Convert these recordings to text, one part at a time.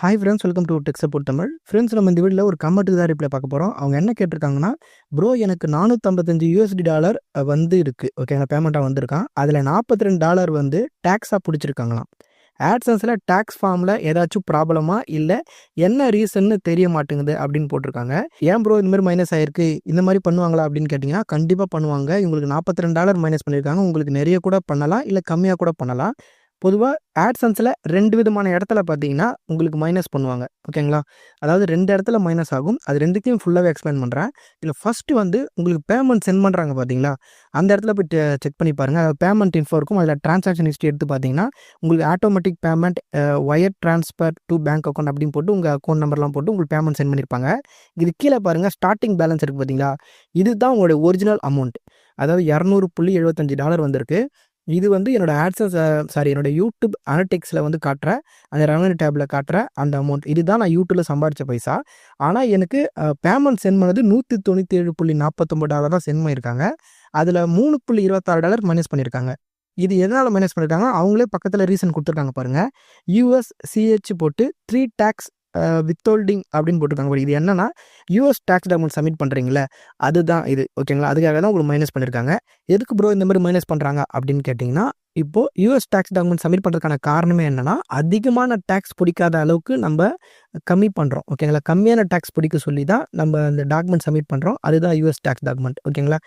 Hi friends, welcome to tech support Tamil. Friends, நம்ம இந்த வீடியோவில் ஒரு கமெண்ட்டுக்கு தான் ரிப்ளை பார்க்க போகிறோம். அவங்க என்ன கேட்டிருக்காங்கன்னா, ப்ரோ எனக்கு $455 வந்து இருக்குது. ஓகேங்களா, பேமெண்ட்டாக வந்திருக்கான். அதில் $42 வந்து டேக்ஸாக பிடிச்சிருக்காங்களாம். ஆட்சன்ஸில் டேக்ஸ் ஃபார்மில் ஏதாச்சும் ப்ராப்ளமா, இல்லை என்ன ரீசன்னு தெரிய மாட்டேங்குது அப்படின்னு போட்டிருக்காங்க. ஏன் ப்ரோ இந்த மாதிரி மைனஸ் ஆயிருக்கு, இந்த மாதிரி பண்ணுவாங்களா அப்படின்னு கேட்டிங்கன்னா, கண்டிப்பாக பண்ணுவாங்க. உங்களுக்கு $42 மைனஸ் பண்ணியிருக்காங்க. உங்களுக்கு நிறைய கூட பண்ணலாம், இல்லை கம்மியாக கூட பண்ணலாம். பொதுவாக ஆட்சன்ஸில் 2 விதமான இடத்துல பார்த்தீங்கன்னா உங்களுக்கு மைனஸ் பண்ணுவாங்க. ஓகேங்களா, அதாவது 2 இடத்துல மைனஸ் ஆகும். அது 2த்தையும் ஃபுல்லாகவே எக்ஸ்பிளைன் பண்ணுறேன். இதில் ஃபஸ்ட்டு வந்து உங்களுக்கு பேமெண்ட் சென்ட் பண்ணுறாங்க பார்த்தீங்களா, அந்த இடத்துல போய் செக் பண்ணி பாருங்கள். அதாவது பேமெண்ட் இன்ஃபோ இருக்கும். அதில் ட்ரான்சாக்ஷன் ஹிஸ்ட்ரி எடுத்து பார்த்தீங்கன்னா உங்களுக்கு automatic payment, wire transfer to bank account அப்படின்னு போட்டு உங்கள் அக்கௌண்ட் நம்பர்லாம் போட்டு உங்களுக்கு பேமெண்ட் சென்ட் பண்ணியிருப்பாங்க. இது கீழே பாருங்கள், ஸ்டார்டிங் பேலன்ஸ் இருக்குது பார்த்தீங்களா, இதுதான் உங்களுடைய ஒரிஜினல் அமௌண்ட். அதாவது $200.75 வந்திருக்கு. இது வந்து என்னோட ஆட்சன்ஸ் என்னோட யூடியூப் அனலிட்டிக்ஸில் வந்து காட்டுற அந்த ரெவன்யூ டேப்பில் காட்டுற அந்த அமௌண்ட். இதுதான் நான் யூடியூப்பில் சம்பாதிச்ச பைசா. ஆனால் எனக்கு பேமெண்ட் சென்ட் பண்ணது $197.49 தான் சென்ட் பண்ணியிருக்காங்க. அதில் $3.26 மைனஸ் பண்ணியிருக்காங்க. இது எதனால் மைனஸ் பண்ணியிருக்காங்க, அவங்களே பக்கத்தில் ரீசன் கொடுத்துருக்காங்க பாருங்கள். USCH போட்டு 3 டேக்ஸ் வித்ஹோல்டிங் அப்படின்னு போட்டிருக்காங்க. இது என்னன்னா, யூஎஸ் டேக்ஸ் டாக்குமெண்ட் சப்மிட் பண்ணுறீங்களே, அதுதான் இது. ஓகேங்களா, அதுக்காக தான் உங்களுக்கு மைனஸ் பண்ணியிருக்காங்க. எதுக்கு ப்ரோ இந்த மாதிரி மைனஸ் பண்ணுறாங்க அப்படின்னு கேட்டிங்கன்னா, இப்போது யூஎஸ் டேக்ஸ் டாக்குமெண்ட் சப்மிட் பண்ணுறதுக்கான காரணமே என்னென்னா, அதிகமான டேக்ஸ் பிடிக்காத அளவுக்கு நம்ம கம்மி பண்ணுறோம். ஓகேங்களா, கம்மியான டேக்ஸ் பிடிக்க சொல்லி தான் நம்ம அந்த டாக்குமெண்ட் சப்மிட் பண்ணுறோம். அதுதான் யூஎஸ் டேக்ஸ் டாக்குமெண்ட். ஓகேங்களா,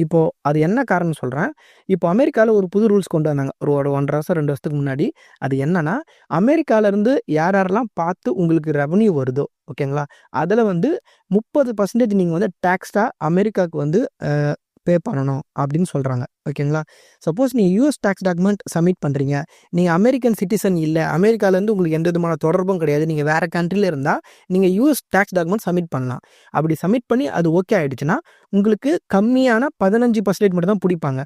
இப்போது அது என்ன காரணம் சொல்கிறேன். இப்போ அமெரிக்காவில் ஒரு புது ரூல்ஸ் கொண்டு வந்தாங்க ஒரு 1.5 வருஷம் 2 வருஷத்துக்கு முன்னாடி. அது என்னென்னா, அமெரிக்காவிலேருந்து யாரெல்லாம் பார்த்து உங்களுக்கு ரெவன்யூ வருதோ, ஓகேங்களா, அதில் வந்து 30% நீங்கள் வந்து டேக்ஸாக அமெரிக்காவுக்கு வந்து பே பண்ணணும் அப்படின்னு சொல்கிறாங்க. ஓகேங்களா, சப்போஸ் நீங்கள் யூஎஸ் டேக்ஸ் டாக்குமெண்ட் சப்மிட் பண்ணுறீங்க, நீங்கள் அமெரிக்கன் சிட்டிசன் இல்லை, அமெரிக்காவிலேருந்து உங்களுக்கு எந்த விதமான தொடர்பும் கிடையாது, நீங்கள் வேறு கண்ட்ரியில் இருந்தால் நீங்கள் யூஎஸ் டேக்ஸ் டாக்குமெண்ட் சப்மிட் பண்ணலாம். அப்படி சப்மிட் பண்ணி அது ஓகே ஆகிடுச்சுன்னா உங்களுக்கு கம்மியான 15% மட்டும் தான் பிடிப்பாங்க.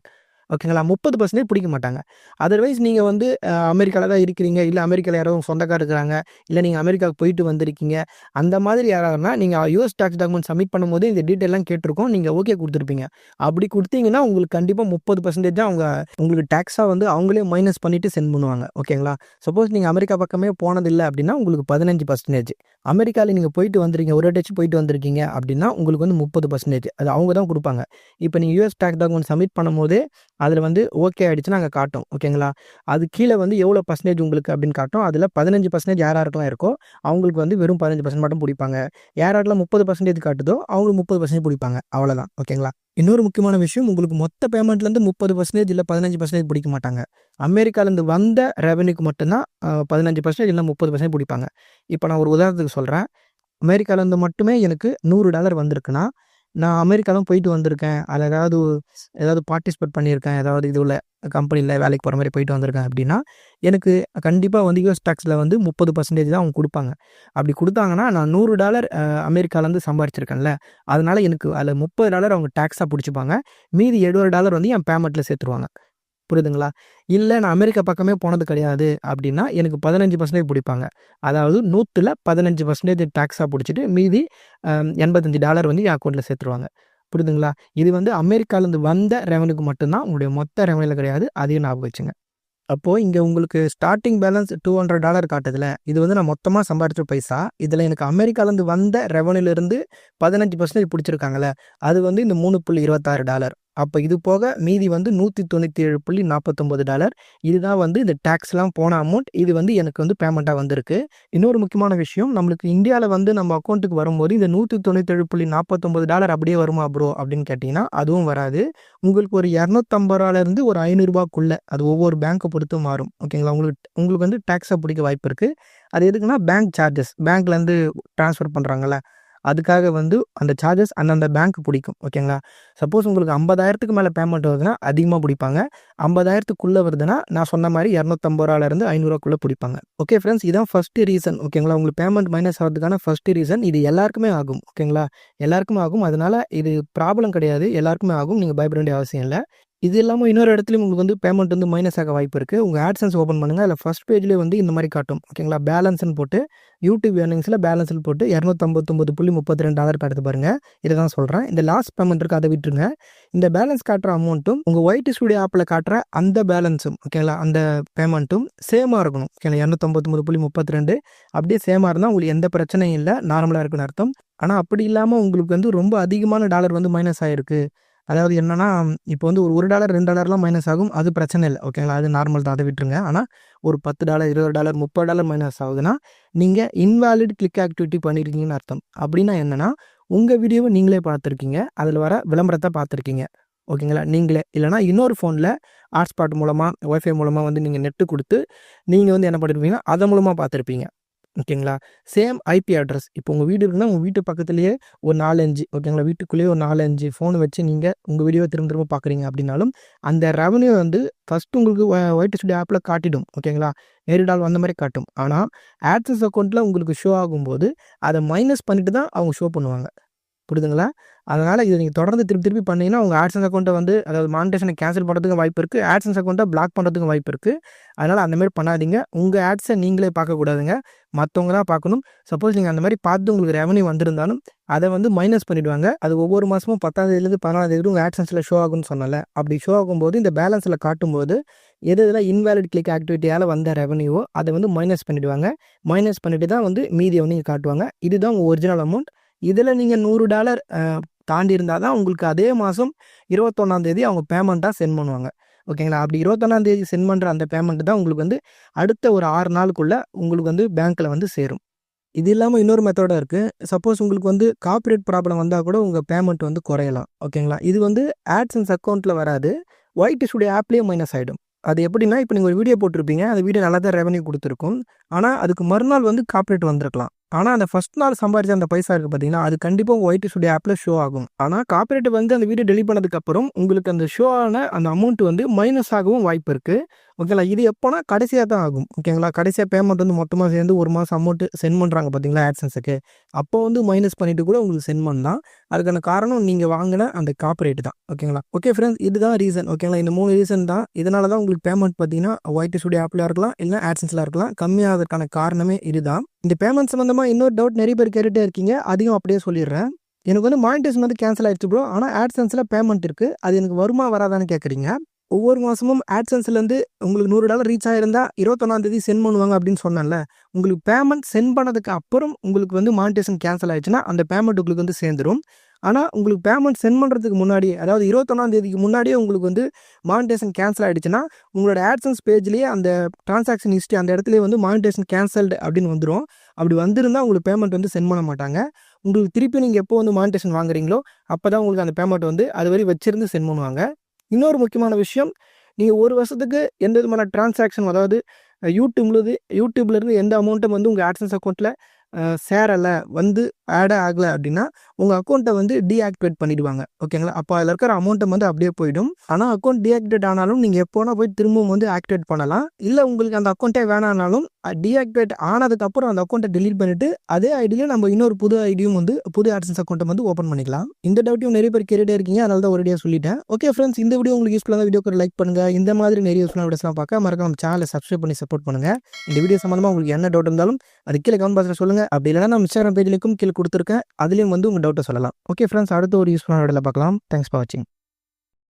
ஓகேங்களா, 30% பிடிக்க மாட்டாங்க. அதர்வைஸ் நீங்கள் வந்து அமெரிக்காவில் தான் இருக்கிறீங்க, இல்லை அமெரிக்காவில் யாரோ சொந்தக்காரர் இருக்கிறாங்க, இல்லை நீங்கள் அமெரிக்காவுக்கு போயிட்டு வந்திருக்கீங்க, அந்த மாதிரி யாராவதுனா நீங்கள் யூஎஸ் டேக்ஸ் டாக்குமெண்ட் சப்மிட் பண்ணும்போது இந்த டீட்டெயிலாம் கேட்டிருக்கோம், நீங்கள் ஓகே கொடுத்துருப்பீங்க. அப்படி கொடுத்தீங்கன்னா உங்களுக்கு கண்டிப்பாக 30% தான் அவங்க உங்களுக்கு டேக்ஸாக வந்து அவங்களே மைனஸ் பண்ணிவிட்டு சென்ட் பண்ணுவாங்க. ஓகேங்களா, சப்போஸ் நீங்கள் அமெரிக்கா பக்கமே போனதில்லை அப்படின்னா உங்களுக்கு 15%. அமெரிக்காவில் நீங்கள் போயிட்டு வந்துருக்கீங்க, ஒரு டச்சு போயிட்டு வந்திருக்கீங்க அப்படின்னா உங்களுக்கு வந்து 30%. அது அவங்க தான் கொடுப்பாங்க. இப்போ நீங்கள் யூஎஸ் டேக்ஸ் டாக்குமெண்ட் சப்மிட் பண்ணும்போது அதில் வந்து ஓகே ஆகிடுச்சுன்னா அங்கே காட்டும். ஓகேங்களா, அது கீழே வந்து எவ்வளோ பர்சன்டேஜ் உங்களுக்கு அப்படின்னு காட்டும். அதில் 15% யாராருக்கெல்லாம் இருக்கோ அவங்களுக்கு வந்து வெறும் 15% மட்டும் பிடிப்பாங்க. யாராருக்கெல்லாம் 30% காட்டுதோ அவங்களுக்கு 30% பிடிப்பாங்க. அவ்வளோதான். ஓகேங்களா, இன்னொரு முக்கியமான விஷயம், உங்களுக்கு மொத்த பேமெண்ட்லேருந்து 30% இல்லை 15% பிடிக்க மாட்டாங்க. அமெரிக்காலேருந்து வந்த ரெவன்யூக்கு மட்டும்தான் 15% இல்லை 30% பிடிப்பாங்க. இப்போ நான் ஒரு உதாரணத்துக்கு சொல்கிறேன். அமெரிக்காலேருந்து மட்டுமே எனக்கு $100 வந்திருக்குன்னா, நான் அமெரிக்கா தான் போயிட்டு வந்திருக்கேன், அதில் ஏதாவது பார்ட்டிசிபேட் பண்ணியிருக்கேன், ஏதாவது இது உள்ள கம்பெனியில் வேலைக்கு போகிற மாதிரி போயிட்டு வந்திருக்கேன் அப்படின்னா, எனக்கு கண்டிப்பாக வந்து யூஎஸ் டேக்ஸில் வந்து 30% தான் அவங்க கொடுப்பாங்க. அப்படி கொடுத்தாங்கன்னா நான் $100 அமெரிக்காவிலேருந்து சம்பாரிச்சிருக்கேன்ல, அதனால் எனக்கு அதில் $30 அவங்க டேக்ஸாக பிடிச்சிப்பாங்க. மீதி $70 வந்து என் பேமெண்ட்டில் சேர்த்துருவாங்க. புரியுதுங்களா, இல்லை நான் அமெரிக்கா பக்கமே போனது கிடையாது அப்படின்னா எனக்கு 15% பிடிப்பாங்க. அதாவது 100ல் 15% டேக்ஸாக பிடிச்சிட்டு மீதி $85 வந்து என் அக்கௌண்ட்டில் சேர்த்துருவாங்க. புரியுதுங்களா, இது வந்து அமெரிக்காவிலேருந்து வந்த ரெவன்யூக்கு மட்டும்தான், உங்களுடைய மொத்த ரெவன்யூவில் கிடையாது. அதையும் ஞாபகம் வச்சுங்க. அப்போது இங்கே உங்களுக்கு ஸ்டார்டிங் பேலன்ஸ் $200 காட்டுதில்ல, இது வந்து நான் மொத்தமாக சம்பாதிச்ச பைசா. இதில் எனக்கு அமெரிக்காவிலேருந்து வந்த ரெவன்யூலேருந்து 15% பிடிச்சிருக்காங்களே, அது வந்து இந்த $3.26. அப்போ இது போக மீதி வந்து $197.49. இதுதான் வந்து இந்த டேக்ஸ்லாம் போன அமௌண்ட். இது வந்து எனக்கு வந்து பேமெண்ட்டாக வந்திருக்கு. இன்னொரு முக்கியமான விஷயம், நம்மளுக்கு இந்தியாவில் வந்து நம்ம அக்கௌண்ட்டுக்கு வரும்போது இந்த $197.49 அப்படியே வருமா ப்ரோ அப்படின்னு கேட்டிங்கன்னா, அதுவும் வராது. உங்களுக்கு ஒரு $250 ஒரு $500 அது ஒவ்வொரு பேங்க்கை பொறுத்து மாறும். ஓகேங்களா, உங்களுக்கு வந்து டேக்ஸாக பிடிக்க வாய்ப்பு இருக்குது. அது எதுக்குன்னா பேங்க் சார்ஜஸ், பேங்க்லேருந்து ட்ரான்ஸ்ஃபர் பண்ணுறாங்கல்ல, அதுக்காக வந்து அந்த சார்ஜஸ் அந்தந்த பேங்க் பிடிக்கும். ஓகேங்களா, சப்போஸ் உங்களுக்கு 50,000க்கு மேலே பேமெண்ட் வருதுன்னா அதிகமாக பிடிப்பாங்க. 50,000க்குள்ளே வருதுன்னா நான் சொன்ன மாதிரி $250 $500 பிடிப்பாங்க. ஓகே ஃப்ரெண்ட்ஸ், இதுதான் ஃபஸ்ட்டு ரீசன். ஓகேங்களா, உங்களுக்கு பேமெண்ட் மைனஸ் ஆகிறதுக்கான ஃபஸ்ட்டு ரீசன். இது எல்லாருக்குமே ஆகும். ஓகேங்களா, எல்லாருக்குமே ஆகும். அதனால் இது ப்ராப்ளம் கிடையாது, எல்லாருக்குமே ஆகும். நீங்கள் பயப்பட வேண்டிய அவசியம் இல்லை. இது இல்லாம இன்னொரு இடத்துலயும் உங்களுக்கு வந்து பேமெண்ட் வந்து மைனஸ் ஆக வாய்ப்பு இருக்கு. உங்க AdSense ஓப்பன் பண்ணுங்க. அதில ஃபர்ஸ்ட் பேஜ்லயே வந்து இந்த மாரி காட்டும். ஓகேங்களா? பேலன்ஸ்ன்னு போட்டு யூடியூப் ஏர்னிங்ஸ்ல பேலன்ஸ்ன்னு போட்டு $259.32 காட்டுது பாருங்க. இத தான் சொல்றேன். இந்த லாஸ்ட் பேமெண்ட் இருக்கு அத விட்டுருங்க. இந்த பேலன்ஸ் காட்டுற அமௌண்ட்டும் உங்க ஒயிட் ஸ்டுடியோ ஆப்ல காட்டுற அந்த பேலன்ஸும் ஓகேங்களா? அந்த பேமெண்ட்டும் சேமா இருக்கணும். ஓகேங்களா? 259.32 அப்படியே சேமா இருந்தா உங்களுக்கு எந்த பிரச்சனையும் இல்ல. நார்மலா இருக்குன்னு அர்த்தம். ஆனா அப்படி இல்லாம உங்களுக்கு வந்து ரொம்ப அதிகமான டாலர் வந்து மைனஸ் ஆயிருக்கு. அதாவது என்னன்னா, இப்போ வந்து ஒரு $1 $2லாம் மைனஸ் ஆகும். அது பிரச்சனை இல்ல. ஓகேங்களா? அது நார்மல் தான். அத விட்டுருங்க. ஆனா ஒரு $10 $20 $30 மைனஸ் ஆகுதுன்னா, நீங்க இன்வாலிட் கிளிக் ஆக்டிவிட்டி பண்ணியிருக்கீங்கன்னு அர்த்தம். அப்படின்னா என்னன்னா, உங்க வீடியோவ நீங்களே பார்த்துருக்கீங்க. அதில வர விளம்பரத்த பார்த்துருக்கீங்க. ஓகேங்களா? நீங்களே. இல்லன்னா இன்னொரு ஃபோன்ல ஹாட்ஸ்பாட் மூலமா, வைஃபை மூலமா வந்து நீங்க நெட் குடுத்து, நீங்க வந்து என்ன பண்ணியிருப்பீங்கன்னா, அதன் மூலமா பார்த்துருப்பீங்க. ஓகேங்களா? Same IP address. இப்போ உங்க வீடு இருக்குன்னா, உங்க வீட்டு பக்கத்திலேயே ஒரு 4, 5 ஓகேங்களா? வீட்டுக்குள்ளேயே ஒரு 4, 5 ஃபோன் வச்சு நீங்க உங்க வீடியோவ திரும்ப திரும்ப பார்க்குறீங்க அப்படின்னாலும், அந்த ரெவன்யூ வந்து ஃபர்ஸ்ட் உங்களுக்கு ஒயிட் ஸ்டுடியோ ஆப்ல காட்டிடும். ஓகேங்களா? நேரிடால் வந்த மாரி காட்டும். ஆனா, AdSense அக்கவுண்ட்ல உங்களுக்கு ஷோ ஆகும்போது, அத மைனஸ் பண்ணிட்டு தான் அவங்க ஷோ பண்ணுவாங்க. புரியுதுங்களா? அதனால இத நீங்க தொடர்ந்து திருப்பி திருப்பி பண்ணீங்கன்னா, உங்க AdSense அக்கவுண்ட்ட வந்து அதாவது மானிடைசேஷன கேன்சல் பண்றதுக்கும் வாய்ப்பு இருக்கு. AdSense அக்கவுண்ட்ட பிளாக் பண்றதுக்கும் வாய்ப்பு இருக்கு. அதனால அந்த மாரி பண்ணாதீங்க. உங்க ஆட்ஸ நீங்களே பார்க்கக்கூடாதுங்க. மத்தவங்க தான் பார்க்கணும். சப்போஸ் நீங்க அந்த மாரி பார்த்து உங்களுக்கு ரெவன்யூ வந்திருந்தாலும், அத வந்து மைனஸ் பண்ணிடுவாங்க. அது ஒவ்வொரு மாசமும் 10ஆம் தேதியிலேருந்து 14ஆம் தேதி உங்க AdSenseல ஷோ ஆகும்னு சொன்னேன்ல. அப்படி ஷோ ஆகும்போது இந்த பேலன்ஸ்ல காட்டும்போது, எது எதுலாம் இன்வாலிட் கிளிக் ஆக்டிவிட்டியால வந்த ரெவன்யூவோ, அத வந்து மைனஸ் பண்ணிடுவாங்க. மைனஸ் பண்ணிட்டு தான் வந்து மீதிய வந்து இங்க காட்டுவாங்க. இதுதான் உங்க ஒரிஜினல் அமௌண்ட். இதுல நீங்க $100 தாண்டி இருந்தா தான் உங்களுக்கு அதே மாசம் 21ஆம் தேதி அவங்க பேமெண்ட்டா சென்ட் பண்ணுவாங்க. ஓகேங்களா? அப்படி 21ஆம் தேதி சென்ட் பண்ற அந்த பேமெண்ட் தான் உங்களுக்கு வந்து அடுத்த ஒரு 6 நாளுக்குள்ள உங்களுக்கு வந்து பேங்க்ல வந்து சேரும். இது இல்லாம இன்னொரு மெத்தடும் இருக்கு. சப்போஸ் உங்களுக்கு வந்து காப்பிரைட் ப்ராப்ளம் வந்தா கூட உங்க பேமெண்ட் வந்து குறையலாம். ஓகேங்களா? இது வந்து AdSense அக்கவுண்ட்ல வராது. ஒயிட் ஸ்டுடியோ ஆப்லயே மைனஸ் ஆயிடும். அது எப்படின்னா, இப்ப நீங்க ஒரு வீடியோ போட்டிருப்பீங்க. அந்த வீடியோ நல்லா தான் ரெவன்யூ குடுத்திருக்கும். ஆனா, அதுக்கு மறுநாள் வந்து காப்பிரைட் வந்திருக்கலாம். ஆனா, அந்த ஃபர்ஸ்ட் நாள் சம்பாரிச்ச அந்த பைசா இருக்கு பார்த்தீங்களா, அது கண்டிப்பா உங்க ஒயிட் ஸ்டுடியோ ஆப்ல ஷோ ஆகும். ஆனா, காப்பிரைட் வந்து அந்த வீடியோ டெலீட் பண்ணதுக்கு அப்புறம் உங்களுக்கு அந்த ஷோ ஆன அந்த அமௌண்ட் வந்து மைனஸ் ஆகவும் வாய்ப்பு இருக்கு. ஓகேங்களா? இது எப்போனா கடைசியா தான் ஆகும். ஓகேங்களா? கடைசியா பேமெண்ட் வந்து மொத்தமா சேர்ந்து 1 மாசம் அமௌண்ட் சென்ட் பண்றாங்க பார்த்தீங்களா AdSenseக்கு. அப்போ வந்து மைனஸ் பண்ணிட்டு கூட உங்களுக்கு சென்ட் பண்ணலாம். அதுக்கான காரணம் நீங்க வாங்குன அந்த காப்பிரைட் தான். ஓகேங்களா? ஓகே ஃபிரெண்ட்ஸ், இதுதான் ரீசன். ஓகேங்களா? இந்த 3 ரீசன் தான். இதனால தான் உங்களுக்கு பேமெண்ட் பார்த்தீங்கன்னா, ஒயிட் ஸ்டுடியோ ஆப்லயா இருக்கலாம், இல்ல AdSenseல இருக்கலாம். கம்மியாகறதுக்கான காரணமே இதுதான். இந்த பேமெண்ட் சம்மந்தமா இன்னொரு டவுட் நெறைய பேர் கேட்டுட்டே இருக்கீங்க. அதையும் அப்படியே சொல்லிடுறேன். எனக்கு வந்து மானிடைசேஷன் வந்து கேன்சல் ஆயிடுச்சு ப்ரோ. ஆனா AdSenseல பேமெண்ட் இருக்கு. அது எனக்கு வருமா வராதான்னு கேட்குறீங்க. ஒவ்வொரு மாசமும் AdSenseலேருந்து உங்களுக்கு $100 ரீச் ஆயிருந்தா 21ஆம் தேதி சென்ட் பண்ணுவாங்க அப்படின்னு சொன்னேன்ல. உங்களுக்கு பேமெண்ட் சென்ட் பண்ணதுக்கு அப்புறம் உங்களுக்கு வந்து மானிடைசேஷன் கேன்சல் ஆயிடுச்சுன்னா, அந்த பேமெண்ட் உங்களுக்கு வந்து சேர்ந்துரும். ஆனா, உங்களுக்கு பேமெண்ட் சென்ட் பண்றதுக்கு முன்னாடியே, அதாவது 21ஆம் தேதிக்கு முன்னாடியே உங்களுக்கு வந்து மானிடைசேஷன் கேன்சல் ஆயிடுச்சுன்னா, உங்களோட AdSense பேஜ்லயே அந்த டிரான்சாக்ஷன் ஹிஸ்டரி அந்த இடத்துலயே வந்து மானிடைசேஷன் கேன்சல்டு அப்படின்னு வந்துரும். அப்படி வந்திருந்தா உங்களுக்கு பேமெண்ட் வந்து சென்ட் பண்ண மாட்டாங்க. உங்களுக்கு திருப்பி நீங்க எப்போ வந்து மானிடைசேஷன் வாங்குறீங்களோ, அப்பதான் உங்களுக்கு அந்த பேமெண்ட் வந்து அதுவரை வச்சிருந்து சென்ட் பண்ணுவாங்க. இன்னொரு முக்கியமான விஷயம், நீங்க 1 வருஷத்துக்கு எந்த விதமான டிரான்சாக்ஷன் அதாவது யூடியூப்லேருந்து எந்த அமௌண்ட்டும் வந்து உங்க AdSense அக்கவுண்ட்ல சேரல, வந்து ஆடே ஆகல அப்படின்னா, உங்க அக்கவுண்ட்ட வந்து டீஆக்டிவேட் பண்ணிடுவாங்க. ஓகேங்களா? அப்போ அதில இருக்கிற அமௌண்ட்டும் வந்து அப்படியே போயிடும். ஆனா, அக்கவுண்ட் டீஆக்டிவேட் ஆனாலும் நீங்க எப்போ வேணா போய் திரும்பவும் வந்து ஆக்டிவேட் பண்ணலாம். இல்ல உங்களுக்கு அந்த அக்கவுண்ட்டே வேணாம்னாலும், டீஆக்டிவேட் ஆனதுக்கப்புறம் அந்த அக்கவுண்ட்ட டெலீட் பண்ணிட்டு, அதே ஐடியில நம்ம இன்னொரு புது ஐடியும் வந்து புது AdSense அக்கவுண்ட்ட வந்து ஓப்பன் பண்ணிக்கலாம். இந்த டவுட்டையும் நிறைய பேர் கேட்டுட்டே இருக்கீங்க. அதனால தான் ஒரேடியா சொல்லிட்டேன். ஓகே ஃபிரெண்ட்ஸ், இந்த வீடியோ உங்களுக்கு யூஸ்ஃபுல்லா இருந்தா வீடியோக்கு ஒரு லைக் பண்ணுங்க. இந்த மாதிரி நிறைய யூஸ்ஃபுல்லான வீடியோஸ்லாம் பார்க்க மறக்காம நம்ம சேனலை சப்ஸ்கிரைப் பண்ணி சப்போர்ட் பண்ணுங்க. இந்த வீடியோ சம்மந்தமா உங்களுக்கு என்ன டவுட் இருந்தாலும் அது கீழே கமெண்ட் பாக்ஸ்ல சொல்லுங்க. அப்படி இல்லைனா நம்ம Instagram பேஜ் லிங்க்கும் கீழே கொடுத்துருக்கேன். அதுலயும் வந்து உங்க டவுட்டை சொல்லலாம். ஓகே ஃப்ரெண்ட்ஸ், அடுத்த ஒரு யூஸ்ஃபுல்லான வீடியோல பார்க்கலாம். தேங்க்ஸ் ஃபார் வாட்சிங்.